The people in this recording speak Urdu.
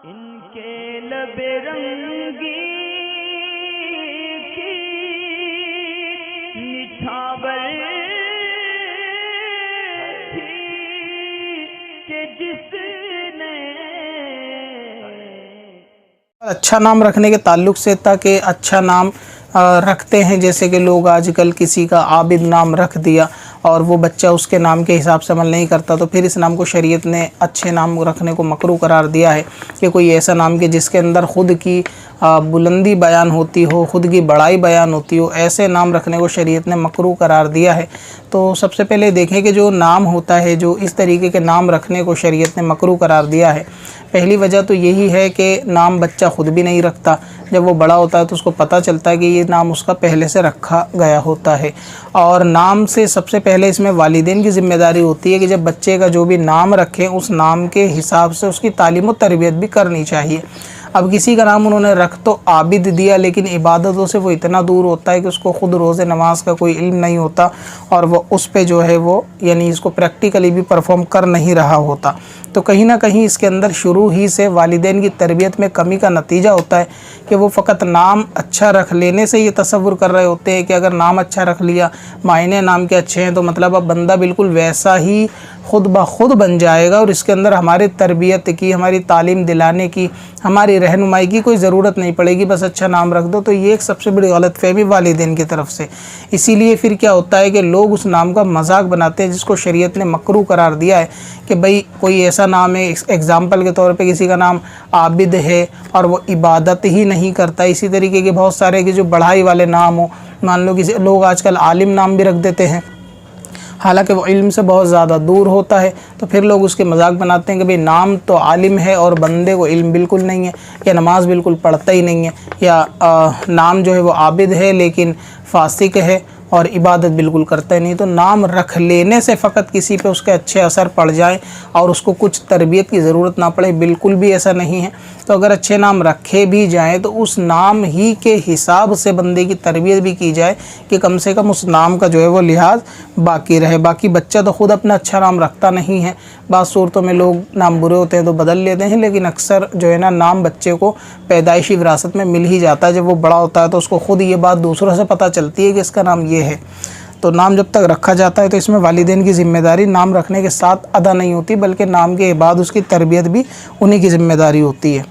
ان کے لب رنگی کی نچھاور تھی کہ جس نے اچھا نام رکھنے کے تعلق سے تھا کہ اچھا نام رکھتے ہیں، جیسے کہ لوگ آج کل کسی کا عابد نام رکھ دیا اور وہ بچہ اس کے نام کے حساب سے عمل نہیں کرتا، تو پھر اس نام کو شریعت نے اچھے نام رکھنے کو مکروہ قرار دیا ہے کہ کوئی ایسا نام کہ جس کے اندر خود کی بلندی بیان ہوتی ہو، خود کی بڑائی بیان ہوتی ہو، ایسے نام رکھنے کو شریعت نے مکروہ قرار دیا ہے۔ تو سب سے پہلے دیکھیں کہ جو نام ہوتا ہے، جو اس طریقے کے نام رکھنے کو شریعت نے مکروہ قرار دیا ہے، پہلی وجہ تو یہی ہے کہ نام بچہ خود بھی نہیں رکھتا، جب وہ بڑا ہوتا ہے تو اس کو پتہ چلتا ہے کہ یہ نام اس کا پہلے سے رکھا گیا ہوتا ہے۔ اور نام سے سب سے پہلے اس میں والدین کی ذمہ داری ہوتی ہے کہ جب بچے کا جو بھی نام رکھیں اس نام کے حساب سے اس کی تعلیم و تربیت بھی کرنی چاہیے۔ اب کسی کا نام انہوں نے رکھ تو عابد دیا، لیکن عبادتوں سے وہ اتنا دور ہوتا ہے کہ اس کو خود روز نماز کا کوئی علم نہیں ہوتا اور وہ اس پہ جو ہے وہ یعنی اس کو پریکٹیکلی بھی پرفارم کر نہیں رہا ہوتا، تو کہیں نہ کہیں اس کے اندر شروع ہی سے والدین کی تربیت میں کمی کا نتیجہ ہوتا ہے کہ وہ فقط نام اچھا رکھ لینے سے یہ تصور کر رہے ہوتے ہیں کہ اگر نام اچھا رکھ لیا، معنی نام کے اچھے ہیں، تو مطلب اب بندہ بالکل ویسا ہی خود بخود بن جائے گا اور اس کے اندر ہماری تربیت کی، ہماری تعلیم دلانے کی، ہماری رہنمائی کی کوئی ضرورت نہیں پڑے گی، بس اچھا نام رکھ دو۔ تو یہ ایک سب سے بڑی غلط فہمی والدین کی طرف سے، اسی لیے پھر کیا ہوتا ہے کہ لوگ اس نام کا مذاق بناتے ہیں جس کو شریعت نے مکروہ قرار دیا ہے کہ بھئی کوئی ایسا نام ہے، ایگزامپل کے طور پہ کسی کا نام عابد ہے اور وہ عبادت ہی نہیں کرتا، اسی طریقے کے بہت سارے کہ جو بڑھائی والے نام ہوں، مان لو کسی لوگ آج کل عالم نام بھی رکھ دیتے ہیں حالانکہ وہ علم سے بہت زیادہ دور ہوتا ہے، تو پھر لوگ اس کے مذاق بناتے ہیں کہ بھئی نام تو عالم ہے اور بندے کو علم بالکل نہیں ہے، یا نماز بالکل پڑھتا ہی نہیں ہے، یا نام جو ہے وہ عابد ہے لیکن فاسق ہے اور عبادت بالکل کرتا ہی نہیں۔ تو نام رکھ لینے سے فقط کسی پہ اس کے اچھے اثر پڑ جائیں اور اس کو کچھ تربیت کی ضرورت نہ پڑے، بالکل بھی ایسا نہیں ہے۔ تو اگر اچھے نام رکھے بھی جائیں تو اس نام ہی کے حساب سے بندے کی تربیت بھی کی جائے کہ کم سے کم اس نام کا جو ہے وہ لحاظ باقی رہے۔ باقی بچہ تو خود اپنا اچھا نام رکھتا نہیں ہے، بعض صورتوں میں لوگ نام برے ہوتے ہیں تو بدل لیتے ہیں، لیکن اکثر جو ہے نا نام بچے کو پیدائشی وراثت میں مل ہی جاتا ہے، جب وہ بڑا ہوتا ہے تو اس کو خود یہ بات دوسروں سے پتہ چلتی ہے کہ اس کا نام یہ ہے۔ تو نام جب تک رکھا جاتا ہے تو اس میں والدین کی ذمہ داری نام رکھنے کے ساتھ ادا نہیں ہوتی، بلکہ نام کے بعد اس کی تربیت بھی انہی کی ذمہ داری ہوتی ہے۔